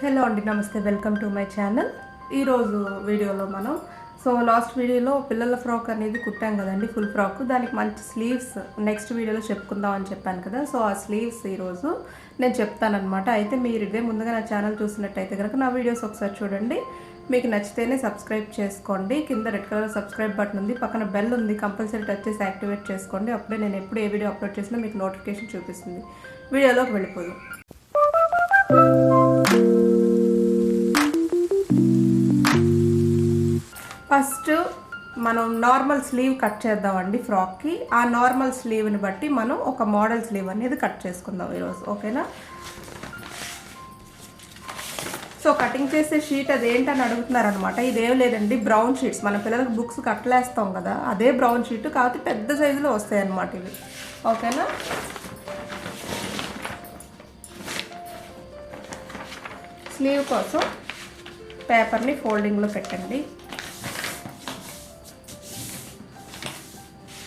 Hello అండి, నమస్తే. Welcome to my channel. ఈరోజు వీడియోలో మనం లాస్ట్ వీడియోలో పిల్లల ఫ్రాక్ అనేది కుట్టాం కదండి, ఫుల్ ఫ్రాక్. దానికి మంచి స్లీవ్స్ నెక్స్ట్ వీడియోలో చెప్పుకుందాం అని చెప్పాను కదా. ఆ స్లీవ్స్ ఈరోజు నేను చెప్తానమాట. అయితే మీరు ఇదే ముందుగా నా ఛానల్ చూసినట్టయితే కనుక నా వీడియోస్ ఒకసారి చూడండి. మీకు నచ్చితేనే సబ్స్క్రైబ్ చేసుకోండి. కింద రెడ్ కలర్ సబ్స్క్రైబ్ బటన్ ఉంది, పక్కన బెల్ ఉంది, కంపల్సరీ టచ్ చేసి యాక్టివేట్ చేసుకోండి. అప్పుడే నేను ఎప్పుడు ఏ వీడియో అప్లోడ్ చేసినా మీకు నోటిఫికేషన్ చూపిస్తుంది. వీడియోలోకి వెళ్ళిపోదాం. ఫస్ట్ మనం నార్మల్ స్లీవ్ కట్ చేద్దామండి ఫ్రాక్కి. ఆ నార్మల్ స్లీవ్ని బట్టి మనం ఒక మోడల్ స్లీవ్ అనేది కట్ చేసుకుందాం ఈరోజు, ఓకేనా? కటింగ్ చేసే షీట్ అదేంటని అడుగుతున్నారనమాట. ఇదేం లేదండి, బ్రౌన్ షీట్స్. మన పిల్లలకు బుక్స్ కట్టలేస్తాం కదా, అదే బ్రౌన్ షీట్, కాబట్టి పెద్ద సైజులో వస్తాయి అన్నమాట ఇవి, ఓకేనా? స్లీవ్ కోసం పేపర్ని ఫోల్డింగ్లో పెట్టండి.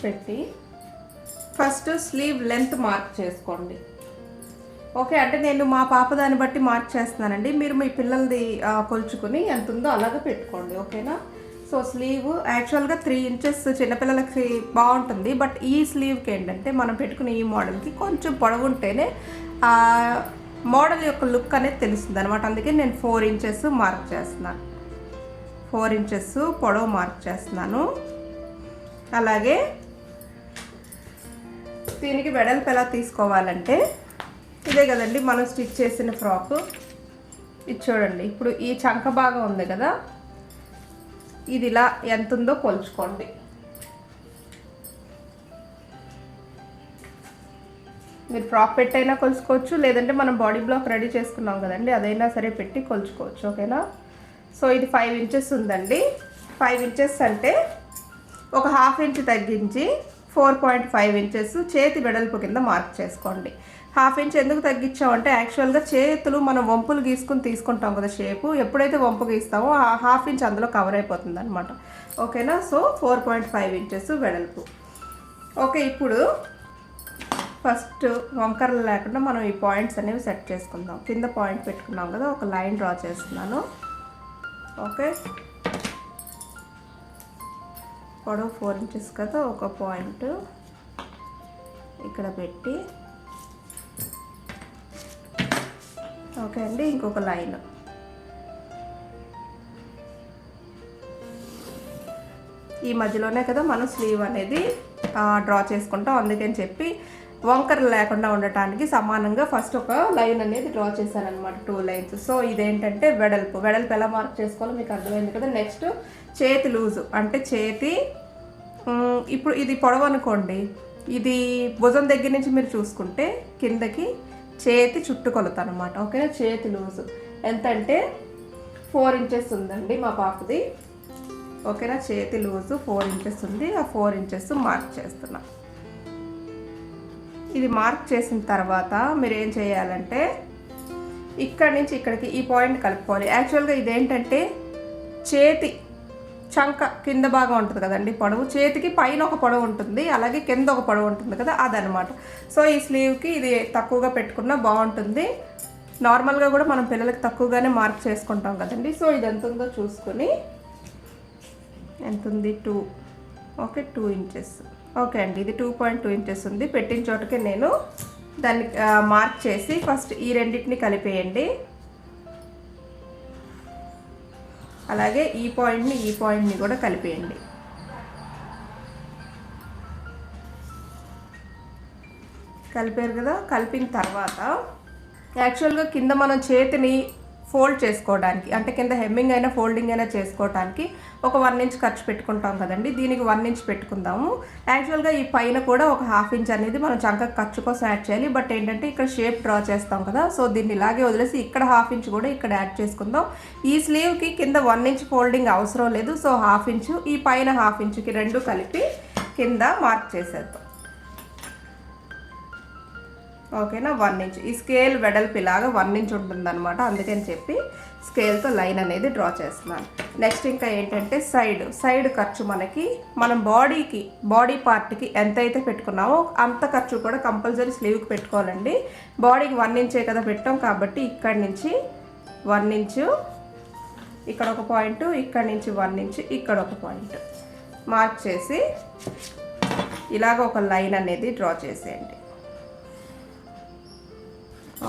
పెట్టి ఫస్ట్ స్లీవ్ లెంత్ మార్క్ చేసుకోండి, ఓకే? అంటే నేను మా పాప దాన్ని బట్టి మార్క్ చేస్తున్నానండి. మీరు మీ పిల్లలది కొలుచుకుని ఎంత ఉందో అలాగే పెట్టుకోండి, ఓకేనా? స్లీవ్ యాక్చువల్గా 3 ఇంచెస్ చిన్నపిల్లలకి బాగుంటుంది. బట్ ఈ స్లీవ్కి ఏంటంటే మనం పెట్టుకునే ఈ మోడల్కి కొంచెం పొడవు ఉంటేనే మోడల్ యొక్క లుక్ అనేది తెలుస్తుంది అనమాట. అందుకే నేను 4 ఇంచెస్ మార్క్ చేస్తున్నాను. 4 ఇంచెస్ పొడవు మార్క్ చేస్తున్నాను. అలాగే దీనికి వెడల్పు ఎలా తీసుకోవాలంటే ఇదే కదండి మనం స్టిచ్ చేసిన ఫ్రాక్. ఇది చూడండి, ఇప్పుడు ఈ చంక భాగం ఉంది కదా, ఇది ఇలా ఎంత ఉందో కొలుచుకోండి. మీరు ఫ్రాక్ పెట్టైనా కొలుచుకోవచ్చు, లేదంటే మనం బాడీ బ్లాక్ రెడీ చేసుకున్నాం కదండి, అదైనా సరే పెట్టి కొలుచుకోవచ్చు, ఓకేనా? ఇది 5 ఇంచెస్ ఉందండి. 5 ఇంచెస్ అంటే ఒక ½ ఇంచ్ తగ్గించి 4.5 ఇంచెస్ చేతి వెడల్పు కింద మార్క్ చేసుకోండి. ½ ఇంచ్ ఎందుకు తగ్గించామంటే యాక్చువల్గా చేతులు మనం వంపులు గీసుకుని తీసుకుంటాం కదా షేపు. ఎప్పుడైతే వంపు గీస్తామో ఆ ½ ఇంచ్ అందులో కవర్ అయిపోతుంది అనమాట, ఓకేనా? 4.5 ఇంచెస్ వెడల్పు, ఓకే. ఇప్పుడు ఫస్ట్ వంకరలు లేకుండా మనం ఈ పాయింట్స్ అనేవి సెట్ చేసుకుందాం. కింద పాయింట్ పెట్టుకున్నాం కదా, ఒక లైన్ డ్రా చేస్తున్నాను, ఓకే? పొడవు 4 ఇంచెస్ కదా, ఒక పాయింట్ ఇక్కడ పెట్టి, ఓకే అండి. ఇంకొక లైన్, ఈ మధ్యలోనే కదా మనం స్లీవ్ అనేది డ్రా చేసుకుంటాం. అందుకని చెప్పి వంకరలు లేకుండా ఉండటానికి సమానంగా ఫస్ట్ ఒక లైన్ అనేది డ్రా చేశాను అనమాట, 2 లైన్స్. ఇదేంటంటే వెడల్పు ఎలా మార్క్ చేసుకోవాలో మీకు అర్థమైంది కదా. నెక్స్ట్ చేతి లూజు, అంటే చేతి ఇప్పుడు ఇది పొడవు అనుకోండి, ఇది భుజం దగ్గర నుంచి మీరు చూసుకుంటే కిందకి చేతి చుట్టుకొలత అనమాట, ఓకేనా? చేతి లూజు ఎంత అంటే 4 ఇంచెస్ ఉందండి మా పాపది, ఓకేనా? చేతి లూజు 4 ఇంచెస్ ఉంది. ఆ 4 ఇంచెస్ మార్క్ చేస్తున్నా. ఇది మార్క్ చేసిన తర్వాత మీరు ఏం చేయాలంటే ఇక్కడి నుంచి ఇక్కడికి ఈ పాయింట్ కలుపుకోవాలి. యాక్చువల్గా ఇదేంటంటే చేతి చంక కింద భాగం ఉంటుంది కదండి పొడవు, చేతికి పైన ఒక పొడవు ఉంటుంది, అలాగే కింద ఒక పొడవు ఉంటుంది కదా, అదనమాట. ఈ స్లీవ్కి ఇది తక్కువగా పెట్టుకున్నా బాగుంటుంది. నార్మల్గా కూడా మనం పిల్లలకి తక్కువగానే మార్క్ చేసుకుంటాం కదండి. ఇది ఎంత ఉందో చూసుకొని, ఎంత ఉంది 2, ఓకే, 2 ఇంచెస్, ఓకే అండి. ఇది 2.2 ఇంచెస్ ఉంది. పెట్టిన చోటకే నేను దాన్ని మార్క్ చేసి ఫస్ట్ ఈ రెండింటిని కలిపేయండి. అలాగే ఈ పాయింట్ని కూడా కలిపేయండి. కలిపారు కదా. కలిపిన తర్వాత యాక్చువల్గా కింద మనం చేతిని ఫోల్డ్ చేసుకోవడానికి, అంటే కింద హెమ్మింగ్ అయినా ఫోల్డింగ్ అయినా చేసుకోవడానికి ఒక 1 ఇంచ్ ఖర్చు పెట్టుకుంటాం కదండి. దీనికి 1 ఇంచ్ పెట్టుకుందాము. యాక్చువల్గా ఈ పైన కూడా ఒక ½ ఇంచ్ అనేది మనం చంక ఖర్చు కోసం యాడ్ చేయాలి. బట్ ఏంటంటే ఇక్కడ షేప్ డ్రా చేస్తాం కదా, దీన్ని ఇలాగే వదిలేసి ఇక్కడ ½ ఇంచ్ కూడా ఇక్కడ యాడ్ చేసుకుందాం. ఈ స్లీవ్కి కింద 1 ఇంచ్ ఫోల్డింగ్ అవసరం లేదు. ½ ఇంచు ఈ పైన ½ ఇంచుకి రెండు కలిపి కింద మార్క్ చేసేద్దాం, ఓకేనా? 1 ఇంచ్. ఈ స్కేల్ వెడల్పు ఇలాగా 1 ఇంచ్ ఉంటుందన్నమాట. అందుకని చెప్పి స్కేల్తో లైన్ అనేది డ్రా చేస్తున్నాను. నెక్స్ట్ ఇంకా ఏంటంటే సైడ్ ఖర్చు మనం బాడీ పార్ట్కి ఎంతైతే పెట్టుకున్నామో అంత ఖర్చు కూడా కంపల్సరీ స్లీవ్కి పెట్టుకోవాలండి. బాడీకి 1 ఇంచే కదా పెట్టాం, కాబట్టి ఇక్కడి నుంచి 1 ఇంచు ఇక్కడ ఒక పాయింట్, ఇక్కడ నుంచి 1 ఇంచు ఇక్కడ ఒక పాయింట్ మార్క్ చేసి ఇలాగ ఒక లైన్ అనేది డ్రా చేసేయండి.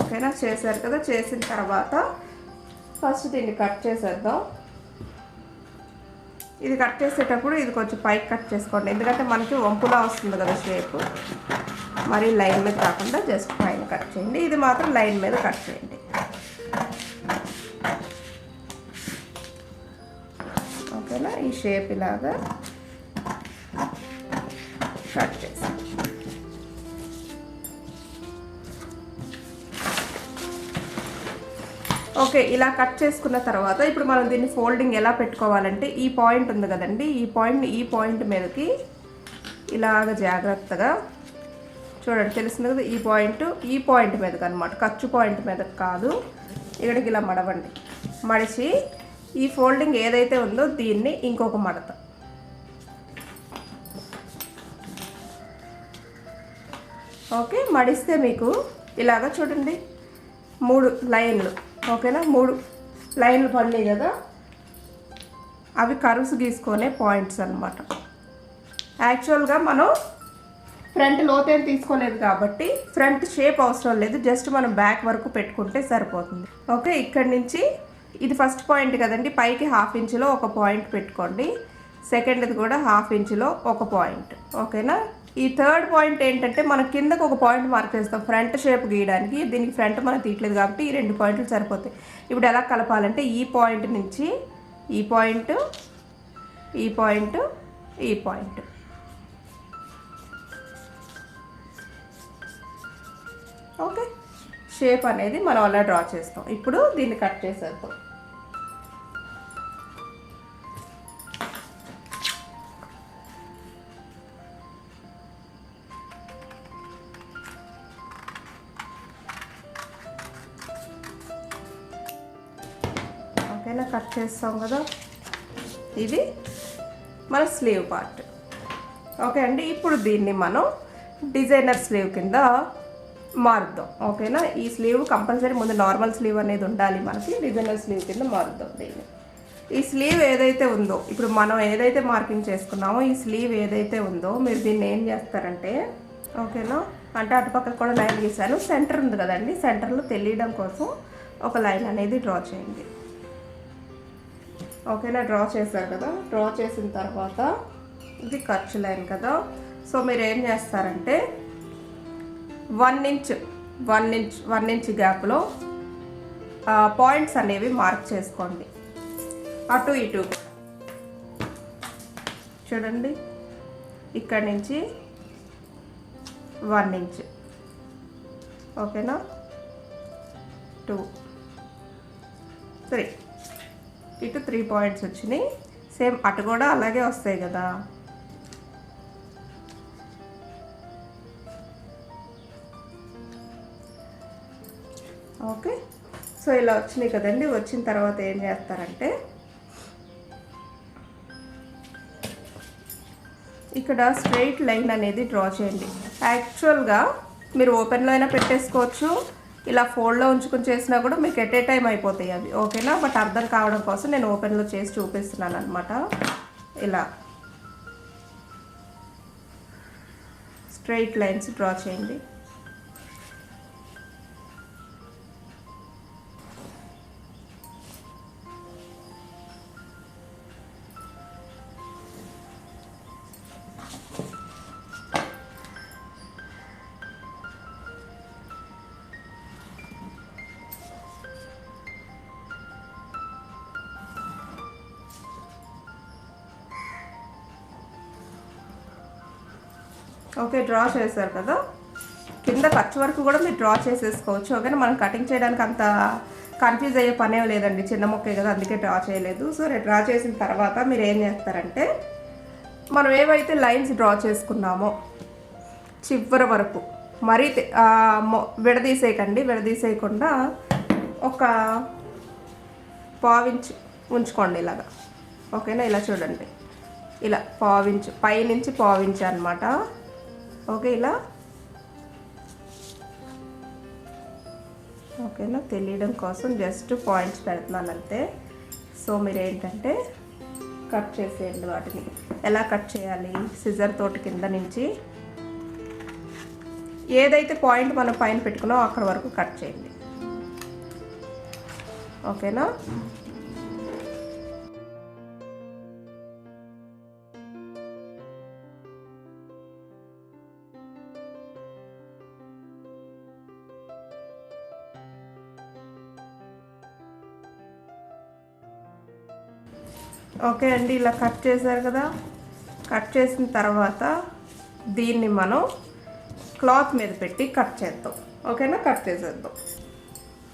ఓకేనా, చేశారు కదా. చేసిన తర్వాత ఫస్ట్ దీన్ని కట్ చేసేద్దాం. ఇది కట్ చేసేటప్పుడు ఇది కొంచెం పైకి కట్ చేసుకోండి, ఎందుకంటే మనకి వంపులా వస్తుంది కదా షేప్. మరి లైన్ మీద కాకుండా జస్ట్ పైన కట్ చేయండి. ఇది మాత్రం లైన్ మీద కట్ చేయండి. ఓకేనా, ఈ షేప్ ఇలాగా కట్ చేసి ఓకే. ఇలా కట్ చేసుకున్న తర్వాత ఇప్పుడు మనం దీన్ని ఫోల్డింగ్ ఎలా పెట్టుకోవాలంటే ఈ పాయింట్ ఉంది కదండి, ఈ పాయింట్ మీదకి ఇలాగ జాగ్రత్తగా చూడండి, తెలిసింది కదా. ఈ పాయింట్ మీదకి అనమాట, ఖర్చు పాయింట్ మీదకి కాదు. ఇక్కడికి ఇలా మడవండి. మడిచి ఈ ఫోల్డింగ్ ఏదైతే ఉందో దీన్ని ఇంకొక మడత. ఓకే, మడిస్తే మీకు ఇలాగ చూడండి 3 లైన్లు. ఓకేనా, 3 లైన్లు పడినాయి కదా, అవి కర్వ్స్ గీసుకునే పాయింట్స్ అనమాట. యాక్చువల్గా మనం ఫ్రంట్ లోతేం తీసుకోలేదు కాబట్టి ఫ్రంట్ షేప్ అవసరం లేదు, జస్ట్ మనం బ్యాక్ వరకు పెట్టుకుంటే సరిపోతుంది. ఓకే, ఇక్కడి నుంచి ఇది ఫస్ట్ పాయింట్ కదండి, పైకి 1/2 ఇంచులో ఒక పాయింట్ పెట్టుకోండి. సెకండ్ది కూడా 1/2 ఇంచులో ఒక పాయింట్. ఓకేనా, ఈ థర్డ్ పాయింట్ ఏంటంటే మనం కిందకు ఒక పాయింట్ మార్క్ చేస్తాం ఫ్రంట్ షేప్ గీయడానికి. దీనికి ఫ్రంట్ మనం తీయట్లేదు కాబట్టి ఈ 2 పాయింట్లు సరిపోతాయి. ఇప్పుడు ఎలా కలపాలంటే ఈ పాయింట్ నుంచి ఈ పాయింట్, ఈ పాయింట్, ఈ పాయింట్. ఓకే, షేప్ అనేది మనం అలా డ్రా చేస్తాం. ఇప్పుడు దీన్ని కట్ చేసేద్దాం. ఓకేనా, కట్ చేస్తాం కదా. ఇది మన స్లీవ్ పార్ట్. ఓకే అండి, ఇప్పుడు దీన్ని మనం డిజైనర్ స్లీవ్ కింద మారుద్దాం. ఓకేనా, ఈ స్లీవ్ కంపల్సరీ ముందు నార్మల్ స్లీవ్ అనేది ఉండాలి మనకి. డిజైనర్ స్లీవ్ కింద మారుద్దాం దీన్ని. ఈ స్లీవ్ ఏదైతే ఉందో, ఇప్పుడు మనం ఏదైతే మార్కింగ్ చేసుకున్నామో ఈ స్లీవ్ ఏదైతే ఉందో మీరు దీన్ని ఏం చేస్తారంటే, ఓకేనా, అంటే అటుపక్కన కూడా లైన్ గీసాను. సెంటర్ ఉంది కదండి, సెంటర్లో తెలియడం కోసం ఒక లైన్ అనేది డ్రా చేయండి. ఓకేనా, డ్రా చేశారు కదా. డ్రా చేసిన తర్వాత ఇది ఖర్చు లైన్ కదా. సో మీరు ఏం చేస్తారంటే 1 ఇంచ్ గ్యాప్లో పాయింట్స్ అనేవి మార్క్ చేసుకోండి, అటు ఇటు. చూడండి, ఇక్కడి నుంచి 1 ఇంచ్. ఓకేనా, 2, 3, ఇటు 3 పాయింట్స్ వచ్చినాయి. సేమ్ అటు కూడా అలాగే వస్తాయి కదా. ఓకే, సో ఇలా వచ్చినాయి కదండి. వచ్చిన తర్వాత ఏం చేస్తారంటే ఇక్కడ స్ట్రైట్ లైన్ అనేది డ్రా చేయండి. యాక్చువల్గా మీరు ఓపెన్లో అయినా పెట్టేసుకోవచ్చు, ఇలా ఫోల్డ్లో ఉంచుకుని చేసినా కూడా మీకు ఎట్ ఏ టైం అయిపోతాయి అవి. ఓకేనా, బట్ అర్థం కావడం కోసం నేను ఓపెన్లో చేసి చూపిస్తున్నాను అనమాట. ఇలా స్ట్రైట్ లైన్స్ డ్రా చేయండి. ఓకే, డ్రా చేశారు కదా. కింద ఖర్చు వరకు కూడా మీరు డ్రా చేసేసుకోవచ్చు. ఓకేనా, మనం కటింగ్ చేయడానికి అంత కన్ఫ్యూజ్ అయ్యే పనే లేదండి, చిన్న మొక్కే కదా, అందుకే డ్రా చేయలేదు. సో డ్రా చేసిన తర్వాత మీరు ఏం చేస్తారంటే మనం ఏవైతే లైన్స్ డ్రా చేసుకున్నామో చివరి వరకు మరీ విడదీసేయకుండా ఒక 1/4 ఇంచ్ ఉంచుకోండి ఇలాగా. ఓకేనా, ఇలా చూడండి, ఇలా 1/4 ఇంచ్ పైనుంచి 1/4 ఇంచ్ అనమాట. ఓకే, ఇలా. ఓకే, ఓకేనా, తెలియడం కోసం జస్ట్ పాయింట్స్ పెడుతున్నాను అంతే. సో మీరు ఏంటంటే కట్ చేసేయండి వాటిని. ఎలా కట్ చేయాలి, సిజర్ తోటి కింద నుంచి ఏదైతే పాయింట్ మనం పైన పెట్టుకున్నామో అక్కడ వరకు కట్ చేయండి, ఓకేనా. ఓకే అండి, ఇలా కట్ చేశారు కదా. కట్ చేసిన తర్వాత దీన్ని మనం క్లాత్ మీద పెట్టి కట్ చేద్దాం, ఓకేనా. కట్ చేసేద్దాం.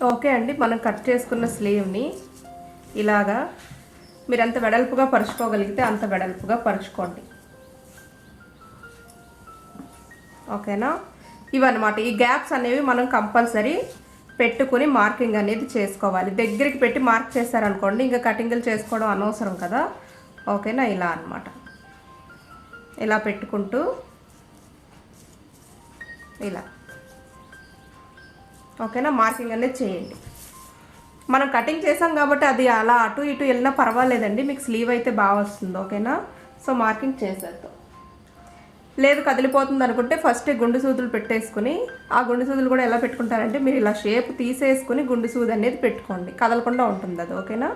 ఓకే అండి, మనం కట్ చేసుకున్న స్లీవ్ని ఇలాగా మీరు ఎంత వెడల్పుగా పరుచుకోగలిగితే అంత వెడల్పుగా పరుచుకోండి, ఓకేనా. ఇవన్నమాట. ఈ గ్యాప్స్ అనేవి మనం కంపల్సరీ పెట్టుకుని మార్కింగ్ అనేది చేసుకోవాలి. దగ్గరికి పెట్టి మార్క్ చేశారనుకోండి ఇంకా కటింగ్లు చేసుకోవడం అనవసరం కదా, ఓకేనా. ఇలా అన్నమాట, ఇలా పెట్టుకుంటూ ఇలా, ఓకేనా, మార్కింగ్ అనేది చేయండి. మనం కటింగ్ చేసాం కాబట్టి అది అలా అటు ఇటు వెళ్ళినా పర్వాలేదండి, మీకు స్లీవ్ అయితే బాగా వస్తుంది, ఓకేనా. సో మార్కింగ్ చేసేద్దాం. లేదు కదిలిపోతుంది అనుకుంటే ఫస్ట్ గుండు సూదులు పెట్టేసుకుని, ఆ గుండు సూదులు కూడా ఎలా పెట్టుకుంటారంటే మీరు ఇలా షేప్ తీసేసుకుని గుండు సూది అనేది పెట్టుకోండి, కదలకుండా ఉంటుంది అది, ఓకేనా.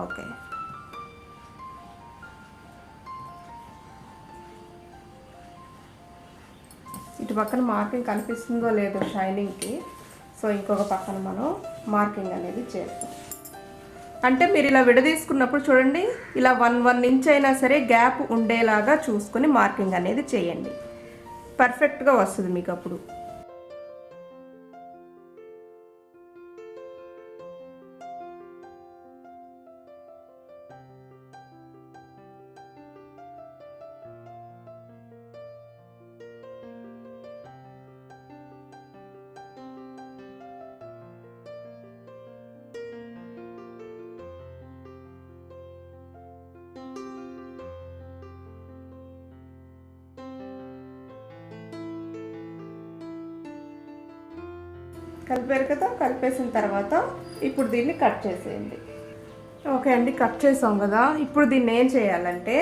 ఓకే, ఇటు పక్కన మార్కింగ్ కనిపిస్తుందో లేదో షైనింగ్కి, సో ఇంకొక పక్కన మనం మార్కింగ్ అనేది చేస్తాం. అంటే మీరు ఇలా విడదీసుకున్నప్పుడు చూడండి, ఇలా 1 ఇంచ్ అయినా సరే గ్యాప్ ఉండేలాగా చూసుకొని మార్కింగ్ అనేది చేయండి, పర్ఫెక్ట్గా వస్తుంది మీకు అప్పుడు. కలిపారు కదా. కలిపేసిన తర్వాత ఇప్పుడు దీన్ని కట్ చేసేయండి. ఓకే అండి, కట్ చేసాం కదా. ఇప్పుడు దీన్ని ఏం చేయాలంటే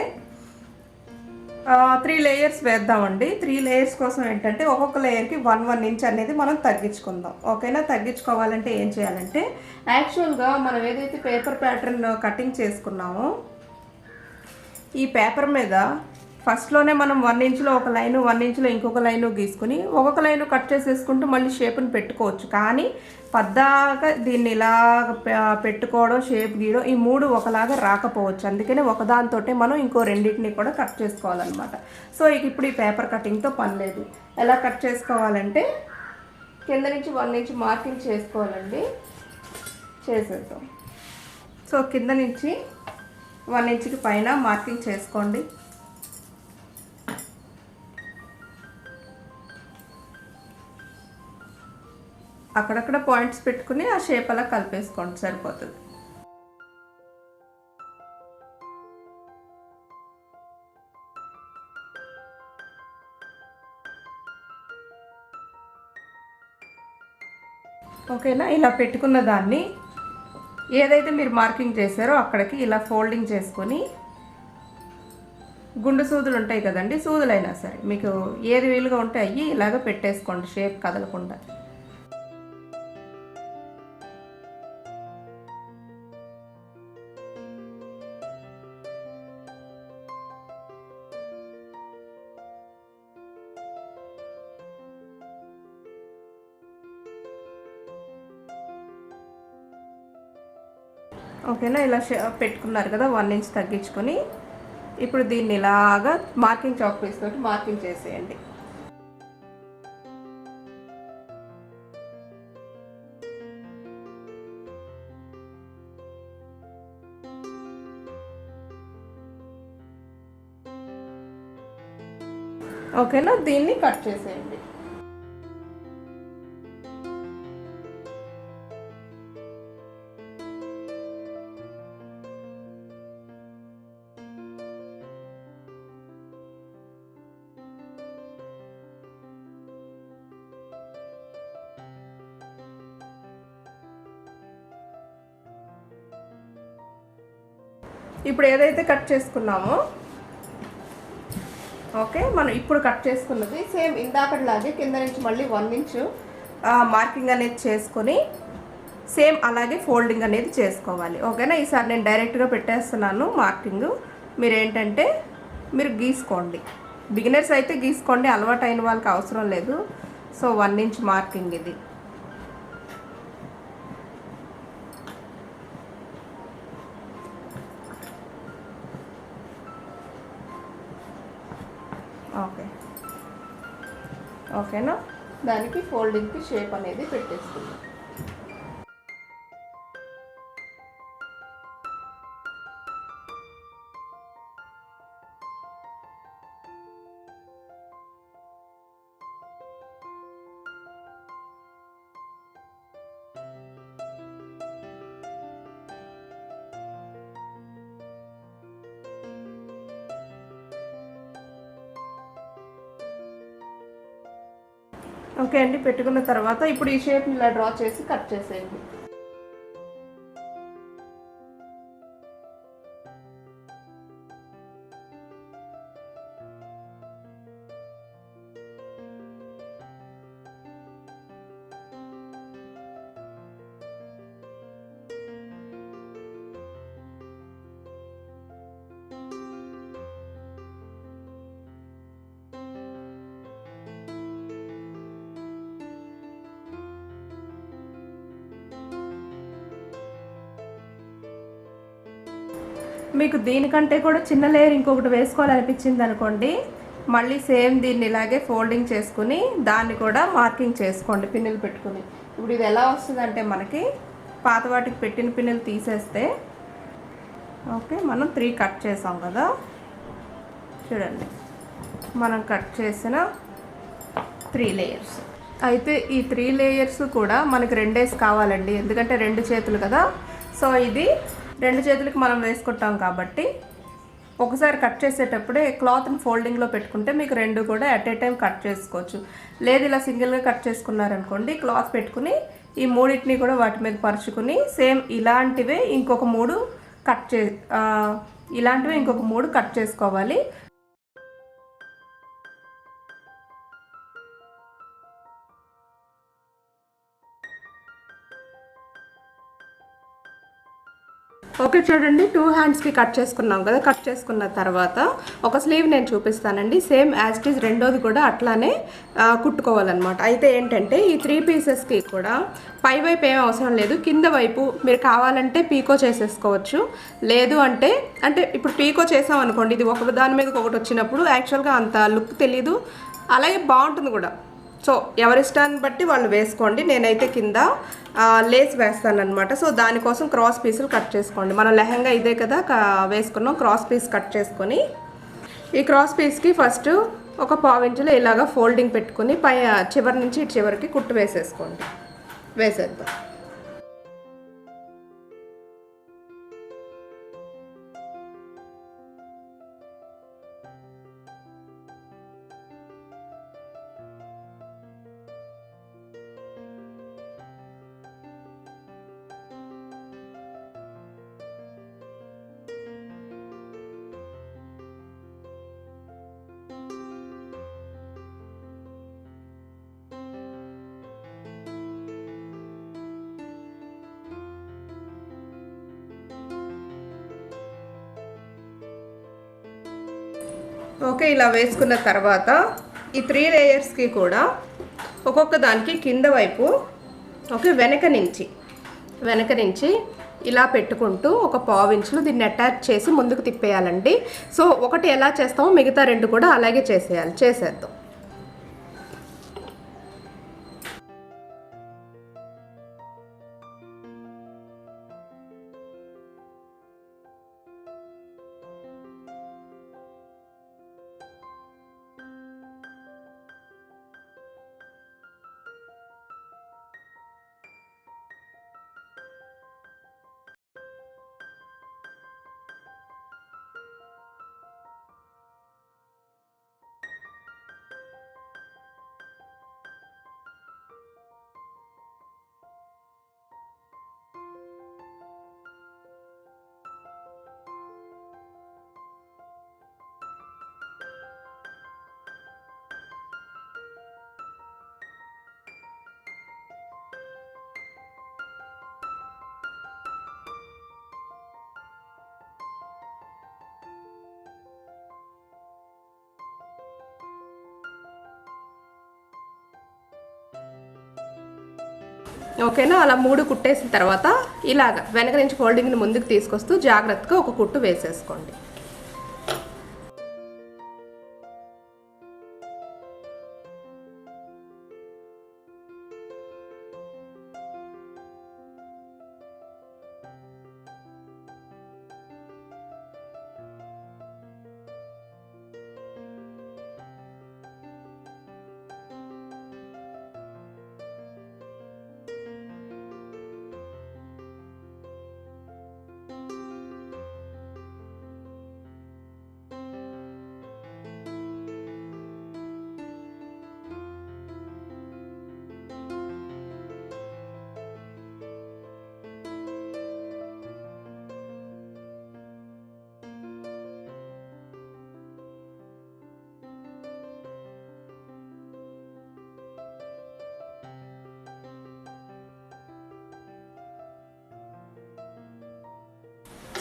3 లేయర్స్ వేద్దామండి. 3 లేయర్స్ కోసం ఏంటంటే ఒక్కొక్క లేయర్కి 1 ఇంచ్ అనేది మనం తగ్గించుకుందాం, ఓకేనా. తగ్గించుకోవాలంటే ఏం చేయాలంటే యాక్చువల్గా మనం ఏదైతే పేపర్ ప్యాటర్న్ కటింగ్ చేసుకున్నామో ఈ పేపర్ మీద ఫస్ట్లోనే మనం 1 ఇంచ్లో ఒక లైను, 1 ఇంచ్లో ఇంకొక లైను గీసుకుని ఒక్కొక్క లైను కట్ చేసేసుకుంటూ మళ్ళీ షేప్ని పెట్టుకోవచ్చు. కానీ పద్దాగా దీన్ని ఇలాగ పెట్టుకోవడం, షేప్ గీయడం ఈ 3 ఒకలాగా రాకపోవచ్చు. అందుకనే ఒకదానితో మనం ఇంకో రెండింటిని కూడా కట్ చేసుకోవాలన్నమాట. సో ఇప్పుడు ఈ పేపర్ కటింగ్తో పని లేదు. ఎలా కట్ చేసుకోవాలంటే కింద నుంచి 1 ఇంచ్ మార్కింగ్ చేసుకోవాలండి, చేసేద్దాం. సో కింద నుంచి 1 ఇంచ్కి పైన మార్కింగ్ చేసుకోండి. అక్కడక్కడ పాయింట్స్ పెట్టుకుని ఆ షేప్ అలా కలిపేసుకోండి, సరిపోతుంది. ఓకేనా. ఇలా పెట్టుకున్న దాన్ని ఏదైతే మీరు మార్కింగ్ చేశారో అక్కడికి ఇలా ఫోల్డింగ్ చేసుకొని గుండు సూదులు ఉంటాయి కదండి, సూదులైనా సరే మీకు ఏది వీలుగా ఉంటే అయ్యి ఇలాగ పెట్టేసుకోండి, షేప్ కదలకుండా. ఓకేనా. ఇలా పెట్టుకున్నారు కదా, 1 ఇంచ్ తగ్గించుకొని ఇప్పుడు దీన్ని ఇలాగా మార్కింగ్ చాక్ పీస్ తోటి మార్కింగ్ చేసేయండి. ఓకేనా, దీన్ని కట్ చేసేయండి. ఇప్పుడు ఏదైతే కట్ చేసుకున్నామో ఓకే, మనం ఇప్పుడు కట్ చేసుకున్నది సేమ్ ఇందాకట్లాగే కింద నుంచి మళ్ళీ 1 ఇంచ్ మార్కింగ్ అనేది చేసుకొని సేమ్ అలాగే ఫోల్డింగ్ అనేది చేసుకోవాలి. ఓకేనా? ఈసారి నేను డైరెక్ట్గా పెట్టేస్తున్నాను మార్కింగ్. మీరు ఏంటంటే మీరు గీసుకోండి. బిగినర్స్ అయితే గీసుకోండి, అలవాటు అయిన వాళ్ళకి అవసరం లేదు. సో 1 ఇంచ్ మార్కింగ్ ఇది. ఓకే, ఓకేనా? దానికి ఫోల్డింగ్కి షేప్ అనేది పెట్టేసుకుందాం. ఓకే అండి, పెట్టుకున్న తర్వాత ఇప్పుడు ఈ షేప్ ఇలా డ్రా చేసి కట్ చేసేయండి. మీకు దీనికంటే కూడా చిన్న లేయర్ ఇంకొకటి వేసుకోవాలనిపించింది అనుకోండి, మళ్ళీ సేమ్ దీన్ని ఇలాగే ఫోల్డింగ్ చేసుకుని దాన్ని కూడా మార్కింగ్ చేసుకోండి పిన్నులు పెట్టుకుని. ఇప్పుడు ఇది ఎలా వస్తుందంటే మనకి పాత వాటికి పెట్టిన పిన్నులు తీసేస్తే ఓకే, మనం 3 కట్ చేసాం కదా, చూడండి మనం కట్ చేసిన 3 లేయర్స్. అయితే ఈ 3 లేయర్స్ కూడా మనకి 2 కావాలండి, ఎందుకంటే 2 చేతులు కదా. సో ఇది 2 చేతులకి మనం వేసుకుంటాం కాబట్టి ఒకసారి కట్ చేసేటప్పుడే క్లాత్ని ఫోల్డింగ్లో పెట్టుకుంటే మీకు 2 కూడా అట్ ఏ టైం కట్ చేసుకోవచ్చు. లేదు ఇలా సింగిల్గా కట్ చేసుకున్నారనుకోండి, క్లాత్ పెట్టుకుని ఈ 3 కూడా వాటి మీద పరుచుకుని సేమ్ ఇలాంటివే ఇంకొక 3 కట్ చేసుకోవాలి. ఓకే, చూడండి 2 హ్యాండ్స్కి కట్ చేసుకున్నాం కదా. కట్ చేసుకున్న తర్వాత ఒక స్లీవ్ నేను చూపిస్తానండి. సేమ్ యాజ్ ఇట్ ఈజ్ రెండోది కూడా అట్లానే కుట్టుకోవాలన్నమాట. అయితే ఏంటంటే ఈ 3 పీసెస్కి కూడా పై వైపు ఏం అవసరం లేదు, కింద వైపు మీరు కావాలంటే పీకో చేసేసుకోవచ్చు. లేదు అంటే ఇప్పుడు పీకో చేసాం అనుకోండి, ఇది ఒక దాని మీదకి ఒకటి వచ్చినప్పుడు యాక్చువల్గా అంత లుక్ తెలీదు, అలాగే బాగుంటుంది కూడా. సో ఎవరిష్టాన్ని బట్టి వాళ్ళు వేసుకోండి. నేనైతే కింద లేస్ వేస్తానన్నమాట. సో దానికోసం క్రాస్ పీసులు కట్ చేసుకోండి. మనం లెహంగా ఇదే కదా వేసుకున్నాం. క్రాస్ పీస్ కట్ చేసుకొని ఈ క్రాస్ పీస్కి ఫస్ట్ ఒక 1/4 ఇంచులో ఇలాగా ఫోల్డింగ్ పెట్టుకుని పై చివరి నుంచి ఇటు చివరికి కుట్టు వేసేసుకోండి. వేసేద్దాం. ఓకే, ఇలా వేసుకున్న తర్వాత ఈ 3 లేయర్స్కి కూడా ఒక్కొక్క దానికి కింద వైపు ఓకే వెనక నుంచి ఇలా పెట్టుకుంటూ ఒక 1/4 ఇంచులు దీన్ని అటాచ్ చేసి ముందుకు తిప్పేయాలండి. సో ఒకటి ఎలా చేస్తామో మిగతా 2 కూడా అలాగే చేసేద్దాం. ఓకేనా. అలా 3 కుట్టేసిన తర్వాత ఇలాగ వెనక నుంచి ఫోల్డింగ్ని ముందుకు తీసుకొస్తూ జాగ్రత్తగా ఒక కుట్టు వేసేసుకోండి.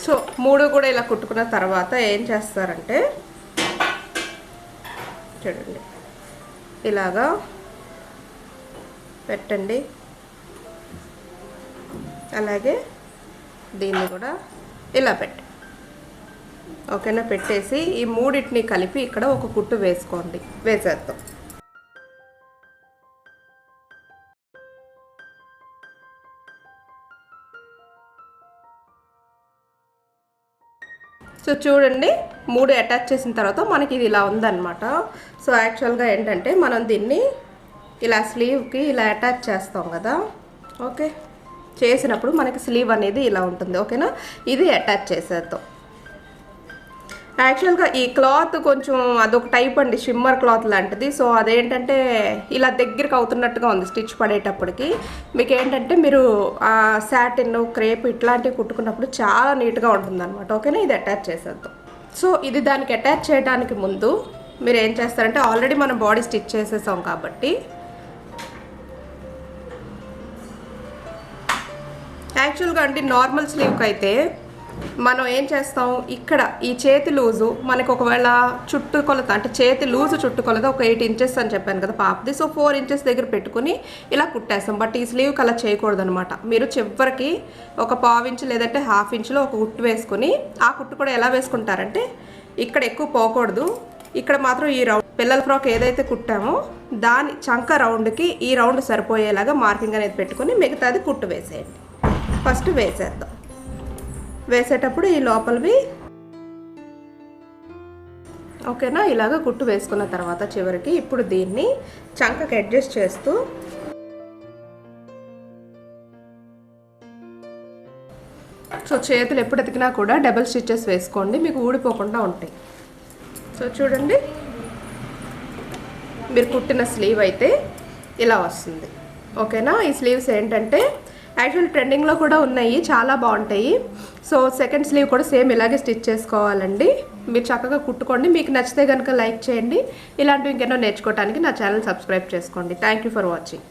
సో 3 కూడా ఇలా కుట్టుకున్న తర్వాత ఏం చేస్తారంటే చూడండి ఇలాగా పెట్టండి. అలాగే దీన్ని కూడా ఇలా పెట్టి ఓకేనా. పెట్టేసి ఈ 3టిని కలిపి ఇక్కడ ఒక కుట్టు వేసుకోండి. వేసేద్దాం. సో చూడండి 3 అటాచ్ చేసిన తర్వాత మనకి ఇది ఇలా ఉందన్నమాట. సో యాక్చువల్గా ఏంటంటే మనం దీన్ని ఇలా స్లీవ్కి ఇలా అటాచ్ చేస్తాం కదా. ఓకే, చేసినప్పుడు మనకి స్లీవ్ అనేది ఇలా ఉంటుంది. ఓకేనా, ఇది అటాచ్ చేసేద్దాం. యాక్చువల్గా ఈ క్లాత్ కొంచెం అదొక టైప్ అండి, షిమ్మర్ క్లాత్ లాంటిది. సో అదేంటంటే ఇలా దగ్గరికి అవుతున్నట్టుగా ఉంది స్టిచ్ పడేటప్పటికి. మీకు ఏంటంటే మీరు సాటిన్ క్రేప్ ఇట్లాంటివి కుట్టుకున్నప్పుడు చాలా నీట్గా ఉంటుంది అనమాట. ఓకేనా, ఇది అటాచ్ చేసేద్దాం. సో ఇది దానికి అటాచ్ చేయడానికి ముందు మీరు ఏం చేస్తారంటే ఆల్రెడీ మనం బాడీ స్టిచ్ చేసేసాం కాబట్టి యాక్చువల్గా అంటే నార్మల్ స్లీవ్కి అయితే మనం ఏం చేస్తాం, ఇక్కడ ఈ చేతి లూజు మనకు ఒకవేళ చుట్టుకొలత అంటే చేతి లూజు చుట్టుకొలత ఒక 8 ఇంచెస్ అని చెప్పాను కదా పాపది. సో 4 ఇంచెస్ దగ్గర పెట్టుకుని ఇలా కుట్టేస్తాం. బట్ ఈ స్లీవ్కి అలా చేయకూడదు అనమాట. మీరు చివరికి ఒక 1/2 ఇంచు లేదంటే 1/2 ఇంచులో ఒక కుట్టు వేసుకుని ఆ కుట్టు కూడా ఎలా వేసుకుంటారంటే ఇక్కడ ఎక్కువ పోకూడదు. ఇక్కడ మాత్రం ఈ రౌండ్ పిల్లల ఫ్రాక్ ఏదైతే కుట్టామో దాని చంక రౌండ్కి ఈ రౌండ్ సరిపోయేలాగా మార్కింగ్ అనేది పెట్టుకుని మిగతాది కుట్టు వేసేయండి. ఫస్ట్ వేసేద్దాం. వేసేటప్పుడు ఈ లోపలివి ఓకేనా ఇలాగ కుట్టు వేసుకున్న తర్వాత చివరికి ఇప్పుడు దీన్ని చంకకి అడ్జస్ట్ చేస్తూ సో చేతులు ఎప్పుడు ఎతికినా కూడా డబుల్ స్టిచెస్ వేసుకోండి, మీకు ఊడిపోకుండా ఉంటాయి. సో చూడండి మీరు కుట్టిన స్లీవ్ అయితే ఇలా వస్తుంది. ఓకేనా, ఈ స్లీవ్స్ ఏంటంటే యాక్చువల్ ట్రెండింగ్లో కూడా ఉన్నాయి, చాలా బాగుంటాయి. సో సెకండ్ స్లీవ్ కూడా సేమ్ ఇలాగే స్టిచ్ చేసుకోవాలండి. మీరు చక్కగా కుట్టుకోండి. మీకు నచ్చితే కనుక లైక్ చేయండి. ఇలాంటివి ఇంకెన్నో నేర్చుకోవడానికి నా ఛానల్ సబ్స్క్రైబ్ చేసుకోండి. Thank you for watching.